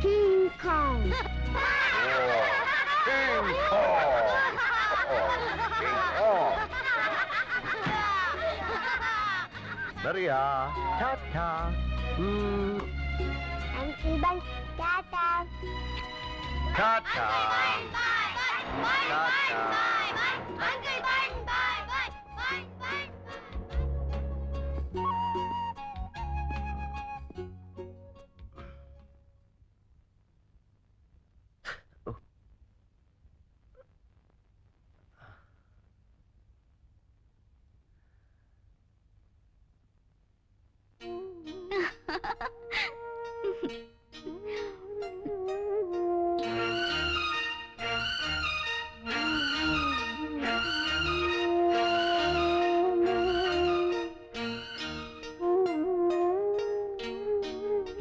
King Kong. Maria, ta-ta. Uncle Bun, Tata. Ta-ta. Ta-ta. Uncle Bun, bye.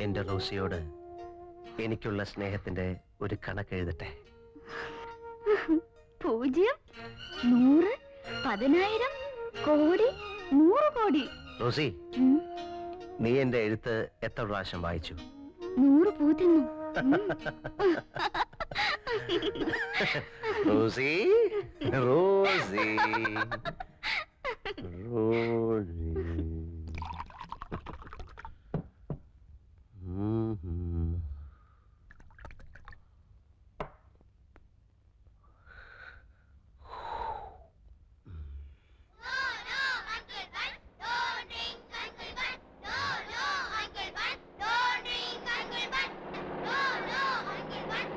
എന്റെ റോസിയോട് എനിക്കുള്ള സ്നേഹത്തിന്റെ ഒരു കണക്ക് എഴുതട്ടെ. 0, 100, 10,000, കോടി, 100 കോടി. റോസി, നീ എന്റെ എഴുത്ത് എത്ര പ്രാവശ്യം വായിച്ചു? 100 പൂ തിന്നു. Rosy, Rosy, Rosy.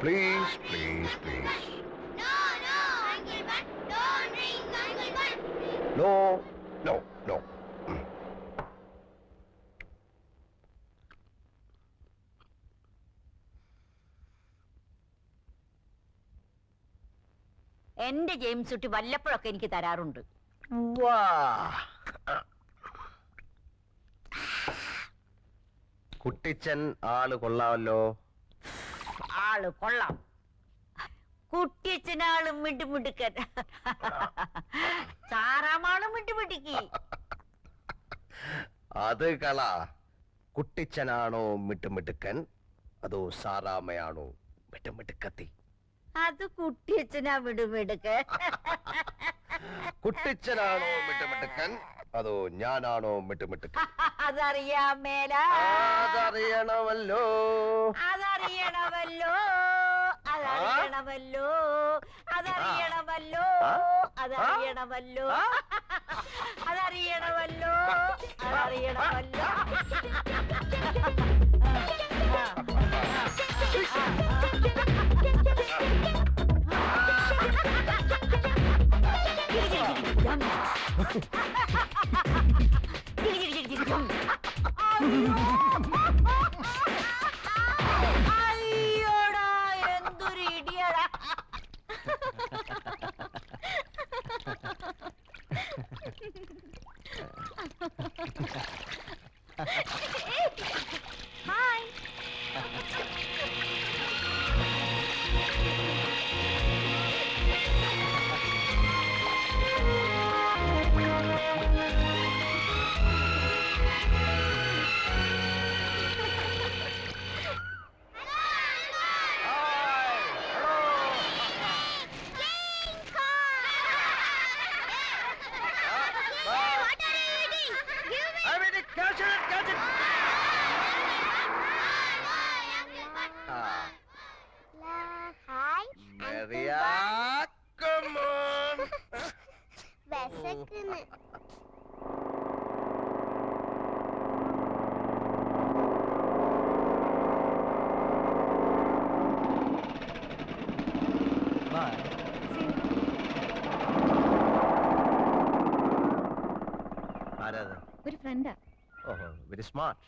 Please, please, please. No, Uncle Bun, don't drink, Uncle Bun. No, no, no. എന്റെ ജെയിംസ് കുട്ടി വല്ലപ്പോഴൊക്കെ എനിക്ക് തരാറുണ്ട്. കുട്ടിച്ചൻ ആള് കൊള്ളാമല്ലോ. ആള് കൊള്ളാം. കുട്ടിയച്ഛനാളും മിണ്ടുമിടുക്കൻ, സാറാമാളും മിണ്ടുമിടുക്കി. അത് കള. കുട്ടിച്ചനാണോ മിട്ടുമിട്ടുക്കൻ, അതോ സാറാമയാണോ മിട്ടുമിട്ടുക്കത്തി? അത് കുട്ടിയച്ഛനാ മിടുമിടുക്കൻ. കുട്ടിച്ചനാണോ മിട്ടുമിട്ടുക്കൻ, അതോ ഞാനാണോ മിട്ടുമിട്ടുക്കൻ? അതറിയാൻ മേല. അതറിയണമല്ലോ. അതറിയണമല്ലോ. അതറിയണമല്ലോ. അതറിയണമല്ലോ. അതറിയണമല്ലോ. അതറിയണമല്ലോ. അതറിയണമല്ലോ. അയ്യോടാ, എന്തൊരു ഇടിയടാ. ഹായ്. വിശക്കുന്നു. ഒരു ഫ്രണ്ടാ. ഓഹോ, വെരി സ്മാർട്ട്.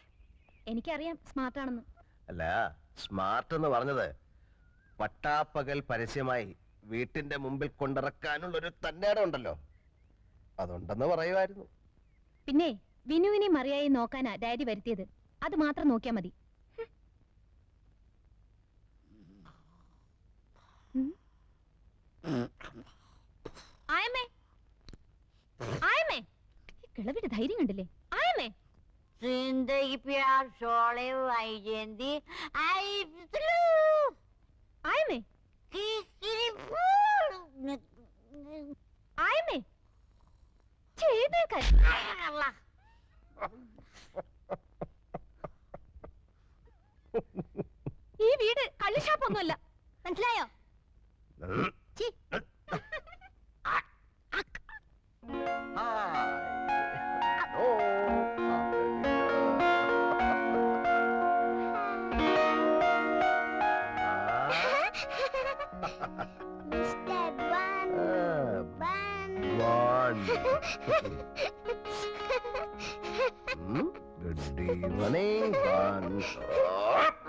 എനിക്കറിയാം സ്മാർട്ട് ആണെന്ന്. അല്ല, സ്മാർട്ട് എന്ന് പറഞ്ഞത് പട്ടാപ്പകൽ പരസ്യമായി വീട്ടിന്റെ മുമ്പിൽ കൊണ്ടിറക്കാനുള്ള ഒരു തന്നേടം ഉണ്ടല്ലോ, അതുണ്ടെന്ന് പറയുമായിരുന്നു. പിന്നെ വിനുവിനെ മറിയായി നോക്കാനാ ഡാഡി വരുത്തിയത്. അത് മാത്രം നോക്കിയാ മതി. ആയമ്മേ, കിളവിയുടെ ധൈര്യം കണ്ടില്ലേ? ആയമേ जिंदगी प्यार शोले आई जयंती आई ആയമേ ആയമേ ചെയ്തേക്കാൻ. ഈ വീട് കള്ളിഷാപ്പൊന്നുമല്ല, മനസ്സിലായോ? ഛീ. Mr. Bun. Good evening, Bun.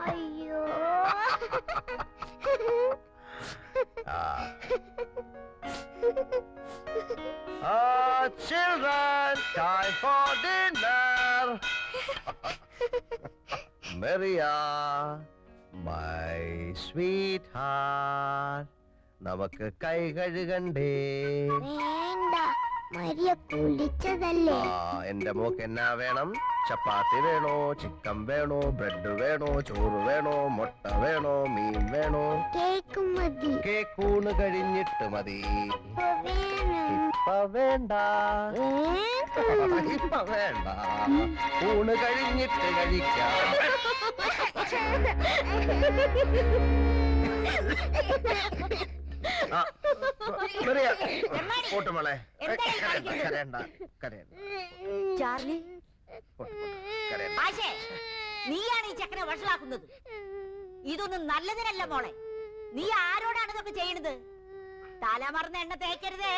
അയ്യോ. Children, time for dinner. Maria, my sweetheart. നമുക്ക് കൈ കഴുകണ്ടേ? വേണ്ട, മരിയ കുളിച്ചതല്ലേ. എന്റെ മോക്ക് എന്നാ വേണം? ചപ്പാത്തി വേണോ, ചിക്കൻ വേണോ, ബ്രെഡ് വേണോ, ചോറ് വേണോ, മുട്ട വേണോ, മീൻ വേണോ? കേക്ക് മതി. കേക്കൂണ് കഴിഞ്ഞിട്ട് മതി. ഇപ്പൊ വേണം. ഇപ്പൊ വേണ്ട, ഇപ്പൊ വേണ്ട, ഊണ് കഴിഞ്ഞിട്ട് കഴിക്കാം. പോട്ടുമോളെ, കരയണ്ട, കരയണ്ട. ചാർലി, ആശേ, നീയാണ് ഈ ചെക്കനെ വഷളാക്കുന്നത്. ഇതൊന്നും നല്ലതിനല്ല മോളെ. നീ ആരോടാണ് ഇതൊക്കെ ചെയ്യണത്? തലമറന്ന എണ്ണ തേക്കരുതേ.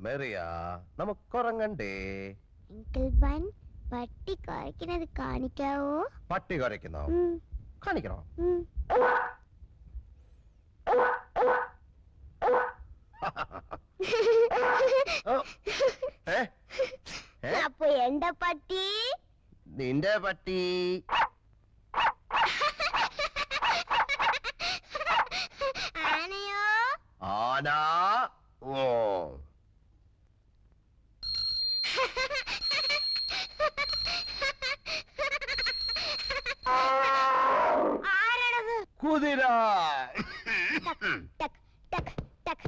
മെറിയ, നമുക്കുറങ്ങണ്ടേ? അങ്കിൾ ബൻ, പട്ടി കുരയ്ക്കുന്നത് കാണിക്കാവോ? പട്ടി കുരയ്ക്കുന്നോ? കാണിക്കണോ? അപ്പൊ എന്റെ പട്ടി? നിന്റെ പട്ടി. ആനയോ? ആന. ഓ, ആരാണത്? കുതിര. ടക് ടക് ടക് ടക്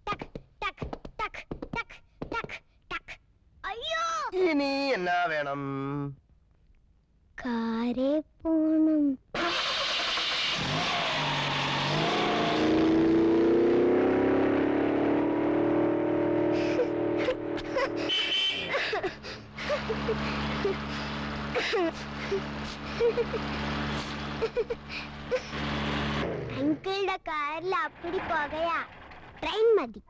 ടക് ടക് ടക് ടക് ടക് ടക്. അയ്യോ, ഇനി എന്നാ വേണം? കാരേ പോണം. അങ്കിളുടെ കാറിൽ അപ്പടി പോകയാ. ട്രെയിൻ മതി.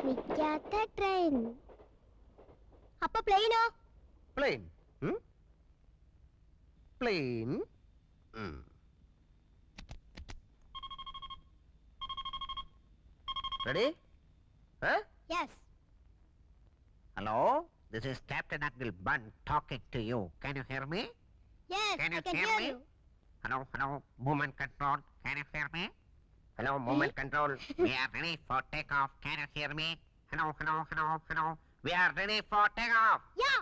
നിൽക്കാത്ത ട്രെയിൻ. അപ്പൊ പ്ലെയിനോ? Plane. Plane. Ready? Huh? Yes. Hello, this is Captain Uncle Bun talking to you. Can you hear me? Yes, Can you I can hear hear me? you. Hello, movement control. Can you hear me? Hello, movement control. We are ready for takeoff. Can you hear me? Hello. We are ready for takeoff. Yeah.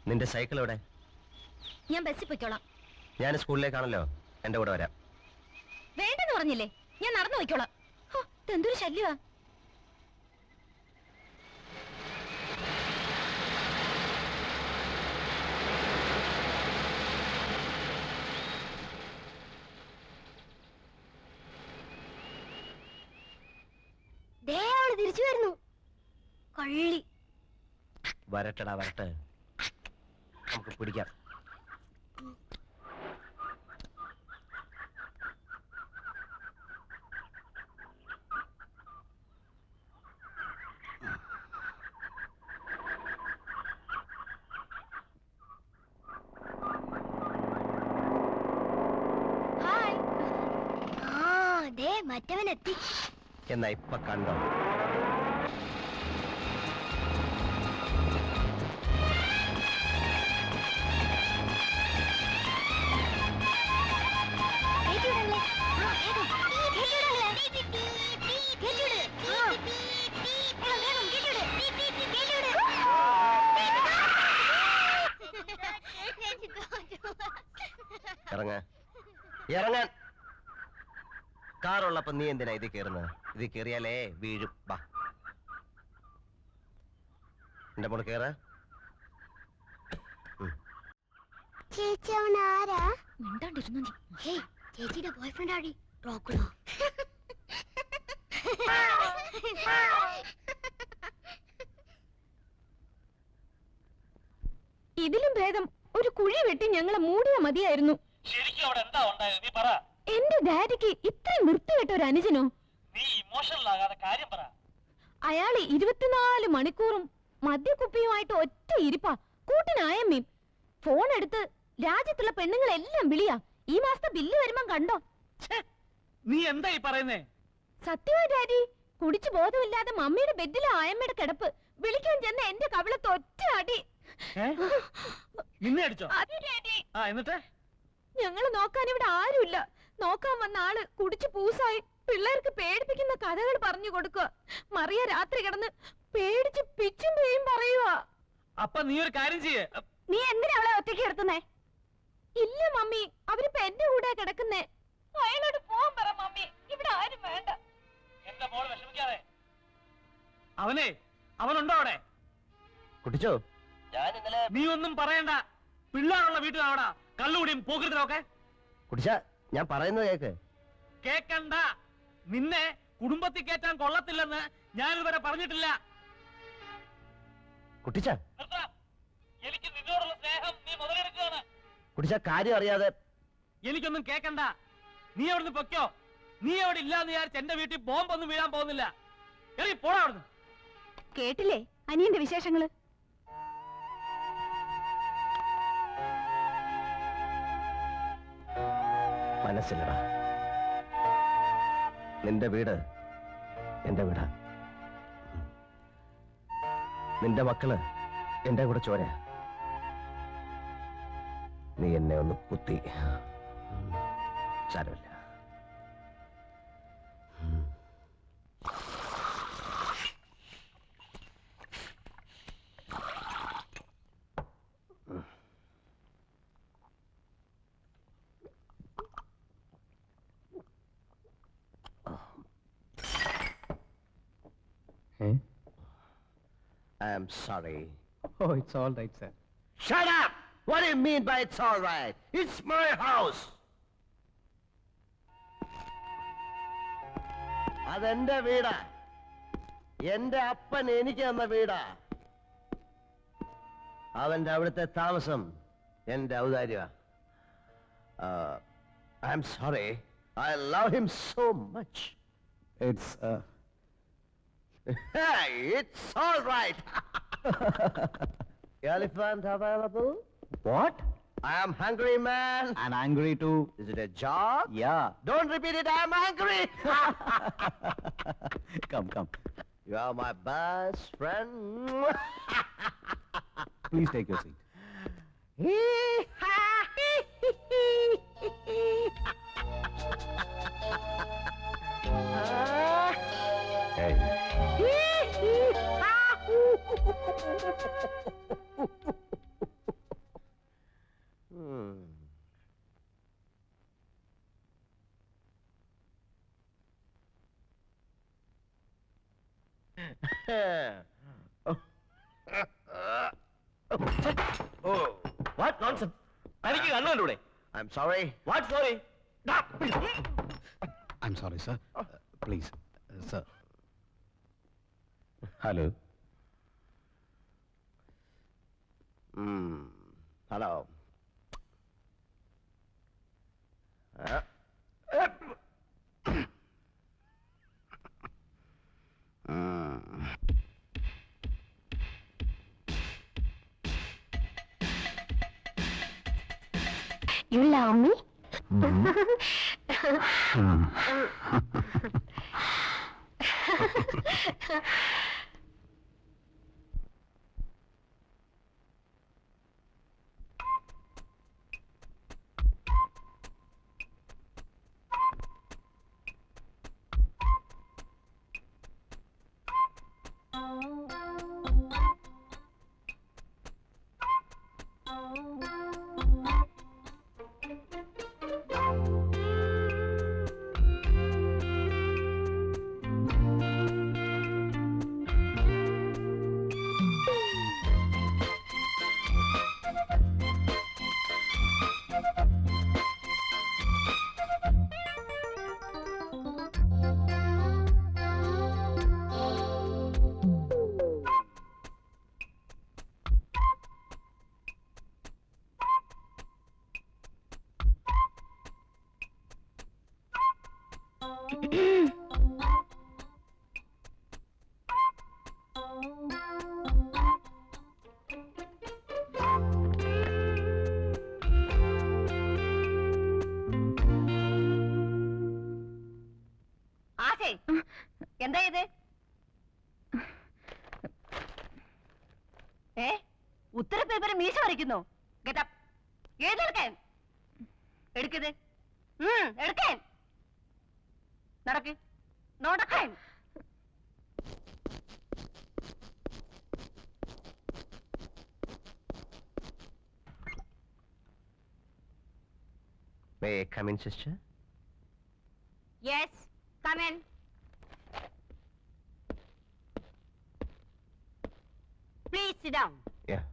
നിന്റെ cycle എവിടെ? ഞാൻ ബസ്സിൽ പൊയ്ക്കോളാം. ഞാൻ സ്കൂളിലേക്കാണല്ലോ, എന്റെ കൂടെ വരാം. വേണ്ടെന്ന് പറഞ്ഞില്ലേ, ഞാൻ നടന്നു പോയിക്കോളാം. എന്തൊരു ശല്യമാ. അവള് തിരിച്ചു വരുന്നു. കള്ളി. വരട്ടെടാ വരട്ടെ, നമുക്ക് പിടിക്കാം. മറ്റവനെത്തി. എന്നാ ഇപ്പൊ കണ്ടോ? ഇറങ്ങാൻ. കാറുള്ളപ്പോ നീ എന്തിനാ ഇത് കയറുന്നത്? ഇത് കയറിയാലേ വീഴും. വാ എന്റെ മോള് കേറ. ചേച്ചി അവൻ ആരാ? മിണ്ടാണ്ടിരുന്നു നീ. ചേച്ചിയുടെ ബോയ് ഫ്രണ്ട് ആടി റോക്കുളോ. ഇതിലും ഭേദം ഒരു കുഴി വെട്ടി ഞങ്ങളെ മൂടിയാ മതിയായിരുന്നു. ശരിക്കും അവിടെ എന്താ ഉണ്ടായത്? നീ പറ. എന്റെ ഡാഡിക്ക് ഇത്രയും വൃത്തികെട്ട ഒരു അനുജനോ? നീ ഇമോഷണൽ ആകാതെ കാര്യം പറ. അയാള് 24 മണിക്കൂറും മദ്യക്കുപ്പിയുമായിട്ട് ഒറ്റ ഇരിപ്പാ. കൂട്ടിനായമ്മയും ഫോൺ എടുത്ത് രാജ്യത്തുള്ള പെണ്ണുങ്ങളെല്ലാം വിളിയാ. ഈ മാസത്തെ ബില്ല് വരുമ്പം കണ്ടോ? നീ എന്താ ഈ പറയുന്നേ? സത്യമായി ഡാഡി, കുടിച്ചു ബോധമില്ലാതെ മമ്മിയുടെ ബെഡിലെ ആയമ്മയുടെ കിടപ്പ്. വിളിക്കാൻ ചെന്ന എന്റെ കവിളത്ത് ഒറ്റ അടി. നിന്നെ അടിച്ചോ? അതെ ഡാഡി. എന്നിട്ട് ഞങ്ങള് നോക്കാൻ ഇവിടെ ആരുമില്ല. നോക്കാൻ വന്ന ആള് കുടിച്ചു പൂസായി പിള്ളേർക്ക് പേടിപ്പിക്കുന്ന കഥകൾ പറഞ്ഞു കൊടുക്കുക. മറിയ രാത്രി കിടന്ന് പേടിച്ച് പിച്ചും പേയും പറയുവാ. അപ്പൊ നീ ഒരു കാര്യം ചെയ്യേ. നീ എന്തിനാ അവളെ ഒറ്റയ്ക്ക് കിടത്തുന്നേ? ഇല്ല മമ്മി, അവരിപ്പോ എന്റെ കൂടെ കിടക്കുന്നേ. അയാളോട് പോവാൻ പറ മമ്മി, ഇവിടെ ആരും വേണ്ട. എന്റെ മോള് വിഷമിക്കാതെ. അവനുണ്ടോ അവിടെ? കുട്ടിച്ചോ? നീ ഒന്നും പറയണ്ട. പിള്ളേരുള്ള വീട്ടിലാവടാ കള്ളുകൂടിയും പോകരുതൊക്കെ. കുട്ടിച്ച, ഞാൻ പറയുന്നത് കേക്ക്. കേക്കണ്ട. നിന്നെ കുടുംബത്തിൽ കയറ്റാൻ കൊള്ളത്തില്ലെന്ന് ഞാനിതുവരെ പറഞ്ഞിട്ടില്ല. കുട്ടിച്ച, എനിക്ക് നിന്നോടുള്ള സ്നേഹം നീ മുതലെടുക്കുകയാണ്. കുട്ടിച്ച, കാര്യം അറിയാതെ. എനിക്കൊന്നും കേക്കണ്ട. നീ അവിടുന്ന് പൊക്കോ. നീ അവിടെ ഇല്ലാന്ന് വിചാരിച്ച് എന്റെ വീട്ടിൽ ബോംബൊന്നും വീഴാൻ പോകുന്നില്ല. എറി പോടാ അവിടുന്ന്. കേട്ടില്ലേ അനിയന്റെ വിശേഷങ്ങള്? മനസ്സിലടാ, നിന്റെ വീട് എന്റെ വീടാ. നിന്റെ മക്കള് എന്റെ കൂടെ ചോര. നീ എന്നെ ഒന്ന് കുത്തി, സാരമില്ല. I'm sorry. Oh, it's all right, sir. Shut up! What do you mean by it's all right? It's my house. അതെന്റെ വീടാ. എന്റെ അപ്പൻ എനിക്ക് തന്ന വീടാ. അവന്റെ അവിടുത്തെ താമസം എന്റെ ഔദാര്യ. I'm sorry. I love him so much. It's, Hey, it's all right. Elephant available? what? I am hungry, man. I'm angry too. Is it a job? Yeah. Don't repeat it. I am hungry. Come. You are my best friend. Please take your seat. Hey. ഇവിടെ കണ്ടൂടെ? I'm sorry. What sorry? I'm sorry, sir. Please, sir. Hello. Hello. You love me? എന്താ ഇത്? ഉത്തര paper മീശ വരയ്ക്കുന്നു. ഏതെടുക്കാൻ എടുക്കത് എടുക്കാൻ നടക്ക് നോടക്കാൻ. May I come in, sister? Yes, come in. Please sit down. Yeah.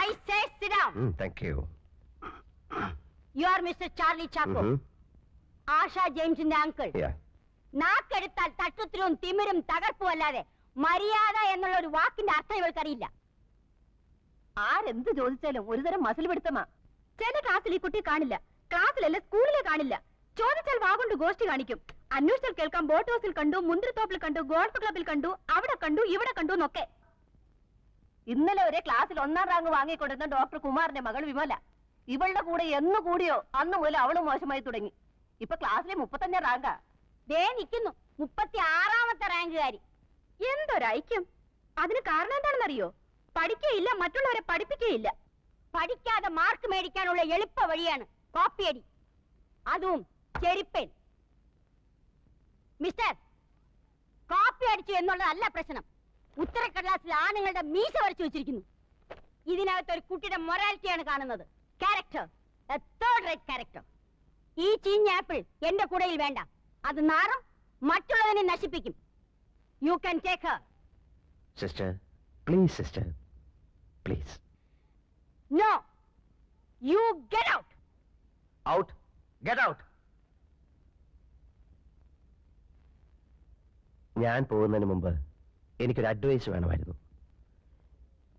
I say sit down. Thank you. You are Mr. Charlie Chaco. Asha James's uncle. Yeah. നാക്കെടുത്താൽ തട്ടുത്തിലും തിമിരും തകർപ്പും അല്ലാതെ മര്യാദ എന്നുള്ള ഒരു വാക്കിന്റെ അർത്ഥം ഇവൾക്കറിയില്ല. ആരെന്ത് ചോദിച്ചാലും ഒരുതരം മസിൽ പിടുത്തമാ. ചില ക്ലാസ്സിൽ ഈ കുട്ടി കാണില്ല, ക്ലാസ്സിലല്ല സ്കൂളിലെ കാണില്ല. ചോദിച്ചാൽ വാഗൊണ്ട് ഗോഷ്ടി കാണിക്കും. അന്വേഷിച്ചാൽ കേൾക്കാം ബോട്ട് ഹൗസിൽ കണ്ടു, മുന്തിരിത്തോപ്പിൽ കണ്ടു, ഗോൾഫ് ക്ലബിൽ കണ്ടു, അവിടെ കണ്ടു, ഇവിടെ കണ്ടു എന്നൊക്കെ. ഇന്നലെ ഒരേ ക്ലാസ്സിൽ 1ാം റാങ്ക് വാങ്ങിക്കൊണ്ടിരുന്ന ഡോക്ടർ കുമാറിന്റെ മകൾ വിമല. ഇവളുടെ കൂടെ എന്ന് കൂടിയോ അന്ന് മുതൽ അവള് മോശമായി തുടങ്ങി. ഇപ്പൊ ക്ലാസ്സിലെ 35ാം റാങ്കാ. ദേ നിൽക്കുന്നു 36ാമത്തെ റാങ്കുകാരി. എന്തൊരൈക്യം! അതിന് കാരണം എന്താണെന്നറിയോ? പഠിക്കുകയില്ല, മറ്റുള്ളവരെ പഠിപ്പിക്കുകയില്ല. പഠിക്കാതെ മാർക്ക് മേടിക്കാനുള്ള എളുപ്പ വഴിയാണ് കോപ്പിയടി, അതും ചെരിപ്പൻ. മിസ്റ്റർ, കോപ്പി അടിച്ചു എന്നുള്ളതല്ല പ്രശ്നം. ഉത്തരക്കടലാസിൽ ആണുങ്ങളുടെ മീശ വരച്ചു വെച്ചിരിക്കുന്നു. ഇതിനകത്ത് ഒരു കുട്ടിയുടെ മൊറാലിറ്റിയാണ് കാണുന്നത്. Character, third rate character. ഈ ചീഞ്ഞ ആപ്പിൾ എന്റെ കൂടയിൽ വേണ്ട. അത് നാറും, മറ്റുള്ളതിനെ നശിപ്പിക്കും. You can take Har. Sister, please, sister, please. No, you get out. Out. Get out. ഞാൻ പോകുന്നതിന് മുമ്പ് എനിക്കൊരു അഡ്വൈസ് വേണമായിരുന്നു.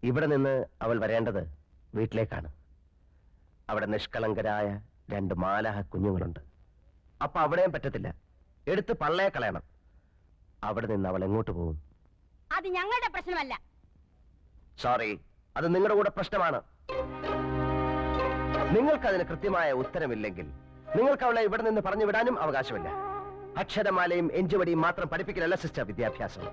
ഇവിടെ നിന്ന് അവൾ വരേണ്ടത് വീട്ടിലേക്കാണ്. അവിടെ നിഷ്കളങ്കരായ 2 മാലാഹ കുഞ്ഞുങ്ങളുണ്ട്. അപ്പൊ അവിടെയും പറ്റത്തില്ല, എടുത്ത് പള്ളയെ കളയണം. അവിടെ നിന്ന് അവൾ എങ്ങോട്ട് പോകും? അത് ഞങ്ങളുടെ പ്രശ്നമല്ല. സോറി, അത് നിങ്ങളുടെ കൂടെ പ്രശ്നമാണ്. നിങ്ങൾക്കതിന് കൃത്യമായ ഉത്തരമില്ലെങ്കിൽ നിങ്ങൾക്ക് അവളെ ഇവിടെ നിന്ന് പറഞ്ഞു വിടാനും അവകാശമില്ല. അക്ഷരമാലയും എഞ്ചുവടിയും മാത്രം പഠിപ്പിക്കലല്ല സിസ്റ്റർ വിദ്യാഭ്യാസം.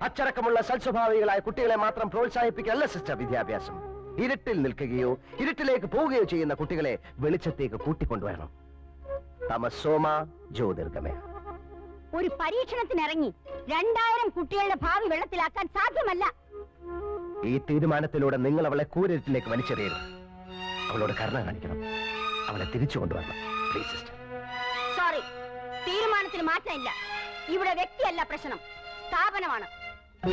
അച്ചടക്കമുള്ള സൽസ്വഭാവികളായ കുട്ടികളെ മാത്രം പ്രോത്സാഹിപ്പിക്കലല്ല സിസ്റ്റർ വിദ്യാഭ്യാസം. ഇരുട്ടിൽ നിൽക്കുകയോ ഇരുട്ടിലേക്ക് പോവുകയോ ചെയ്യുന്ന കുട്ടികളെ വെളിച്ചത്തേക്ക് കൂട്ടിക്കൊണ്ടുവരണം. തമസോമ ജ്യോതിർഗമയ. ഒരു പരീക്ഷണത്തിനിറങ്ങി 2000 കുട്ടികളുടെ ഭാവി വെള്ളത്തിലാക്കാൻ സാധ്യമല്ല. ഈ തീരുമാനത്തിലൂടെ നിങ്ങൾ അവളെ കൂരിരുട്ടിലേക്ക് വലിച്ചെറിയരുത്. അവളോട് കരുണ കാണിക്കണം. അവളെ തിരിച്ചു കൊണ്ടുവരണം. Please sister. സോറി, തീരുമാനത്തിൽ മാറ്റമില്ല. ഇവിടെ വ്യക്തിയല്ല പ്രശ്നം, സ്ഥാപനമാണ്. നിങ്ങൾ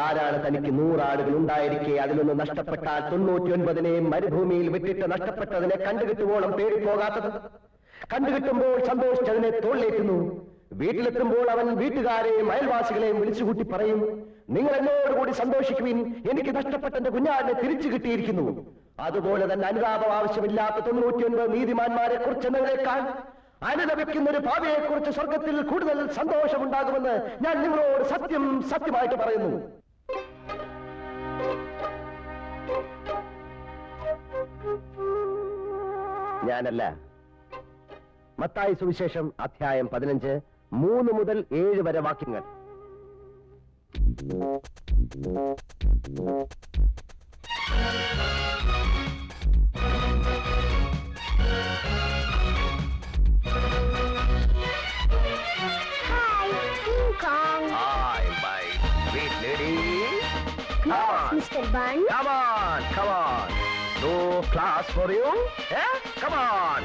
ആരാണ് തനിക്ക് 100 ആടുകൾ ഉണ്ടായിരിക്കെ അതിലൊന്ന് നഷ്ടപ്പെട്ടാൽ 99 മരുഭൂമിയിൽ വിട്ടിട്ട് നഷ്ടപ്പെട്ടതിനെ കണ്ടുകിട്ടുവോളം പേടിപ്പോകാത്തത്? കണ്ടുകിട്ടുമ്പോൾ സന്തോഷിച്ചതിനെ തോളിലേറ്റുന്നു. വീട്ടിലെത്തുമ്പോൾ അവൻ വീട്ടുകാരെയും അയൽവാസികളെയും വിളിച്ചുകൂട്ടി പറയും, നിങ്ങൾ എന്നോടുകൂടി സന്തോഷിക്കുവിൻ, എനിക്ക് നഷ്ടപ്പെട്ട എന്റെ കുഞ്ഞാടിനെ തിരിച്ചു കിട്ടിയിരിക്കുന്നു. അതുപോലെ തന്നെ അനുതാപം ആവശ്യമില്ലാത്ത 99 നീതിമാന്മാരെ കുറിച്ചെന്നതിനേക്കാൾ അനുദപിക്കുന്ന ഒരു ഭാവിയെ കുറിച്ച് സ്വർഗത്തിൽ കൂടുതൽ സന്തോഷമുണ്ടാകുമെന്ന് ഞാൻ നിങ്ങളോട് സത്യമായിട്ട് പറയുന്നു. ഞാനല്ല. മത്തായി സുവിശേഷം അധ്യായം 15 3 മുതൽ 7 വരെ വാക്യങ്ങൾ. Hi, my sweet lady. Come on, Mr. Bun. Come on, come on. No class for you? Eh? Come on.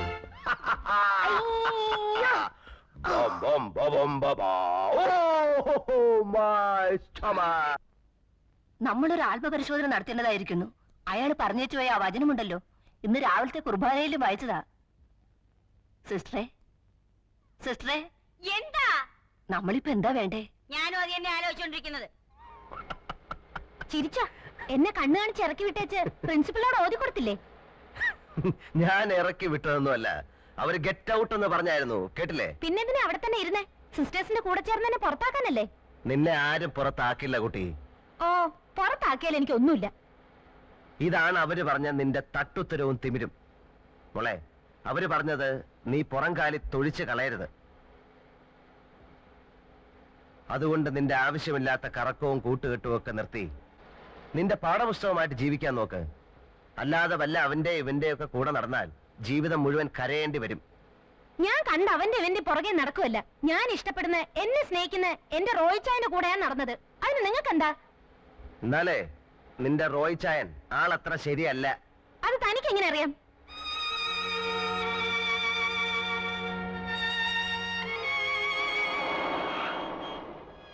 Bum, bum, bum, bum, bum, bum. Oh, my stomach. നമ്മളൊരു ആത്മപരിശോധന നടത്തേണ്ടതായിരിക്കുന്നു. അയാൾ പറഞ്ഞേച്ചു പോയ ആ വചനമുണ്ടല്ലോ, ഇന്ന് രാവിലത്തെ കുർബാനയിൽ വായിച്ചതാ. സിസ്റ്ററെ, സിസ്റ്ററെ, എന്താ? നമ്മളിപ്പോ എന്താ വേണ്ടേ? ഞാനും അത് തന്നെ ആലോചിച്ചോണ്ടിരിക്കുന്നത്. ചിരിച്ച എന്നെ കണ്ണു കാണിച്ച് ഇറക്കി വിട്ടേച്ച് പ്രിൻസിപ്പളിനോട് ഓതി കൊടുത്തില്ലേ? ഞാൻ ഇറക്കി വിട്ടതൊന്നുമല്ല, അവര് ഗെറ്റ് ഔട്ട് എന്ന് പറഞ്ഞായിരുന്നു, കേട്ടില്ലേ? പിന്നെന്തിനാ അവിടെ തന്നെ ഇരുന്നേ? സിസ്റ്റേഴ്സിന്റെ കൂടെ ചേർന്ന് എന്നെ പുറത്താക്കാനല്ലേ? നിന്നെ ആരും പുറത്താക്കില്ല കുട്ടി. ഓ, പുറത്താക്കിയാൽ എനിക്കൊന്നുമില്ല. ഇതാണ് അവര് പറഞ്ഞ നിന്റെ തട്ടുത്തരവും തിമിരും. മോളെ, അവര് പറഞ്ഞത് നീ പുറംകാലി തൊഴിച്ച് കളയരുത്. അതുകൊണ്ട് നിന്റെ ആവശ്യമില്ലാത്ത കറക്കവും കൂട്ടുകെട്ടും ഒക്കെ നിർത്തി നിന്റെ പാഠപുസ്തകമായിട്ട് ജീവിക്കാൻ നോക്ക്. അല്ലാതെ വല്ല അവന്റെ ഇവന്റെ ഒക്കെ കൂടെ നടന്നാൽ ജീവിതം മുഴുവൻ കരയേണ്ടി വരും. ഞാൻ കണ്ട അവന്റെ ഇവന്റെ പുറകെ നടക്കുമല്ല. ഞാൻ ഇഷ്ടപ്പെടുന്ന, എന്നെ സ്നേഹിക്കുന്ന എന്റെ റോയിച്ചായന്റെ കൂടെയാണ് നടന്നത്. അതിന് നിങ്ങൾക്കെന്താ? എന്നാലേ നിന്റെ റോയ് ചായൻ ആളത്ര ശരിയല്ല. അത് തനിക്ക് എങ്ങനെ അറിയാം?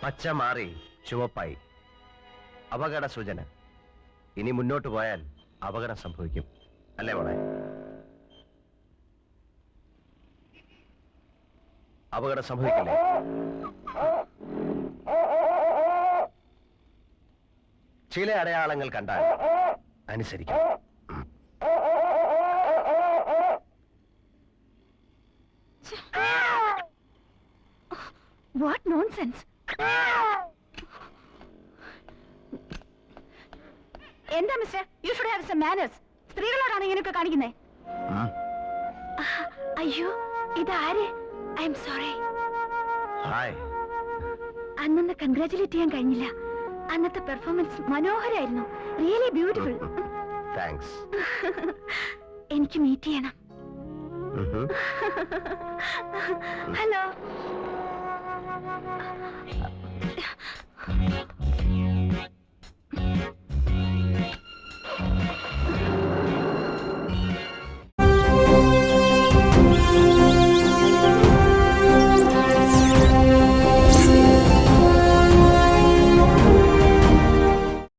പച്ച മാറി ചുവപ്പായി. അപകട സൂചന. ഇനി മുന്നോട്ട് പോയാൽ അപകടം സംഭവിക്കും, അല്ലേ മോളെ? അപകടം സംഭവിക്കില്ലേ? ചില അടയാളങ്ങൾ കണ്ടാൽ അനുസരിക്കണം. What nonsense! എന്താ mister, you should have some manners. സ്ത്രീകളോടാണ് ഇങ്ങനെയൊക്കെ കാണിക്കുന്നേ? അയ്യോ, ഇതാര്? I'm sorry. ഹായ്. അന്നൊന്ന് കൺഗ്രാറ്റുലേറ്റ് ചെയ്യാൻ കഴിഞ്ഞില്ല. അന്നത്തെ പെർഫോമൻസ് മനോഹരായിരുന്നു. Really beautiful. താങ്ക്സ്. എനിക്ക് മീറ്റ് ചെയ്യണം. ഹലോ.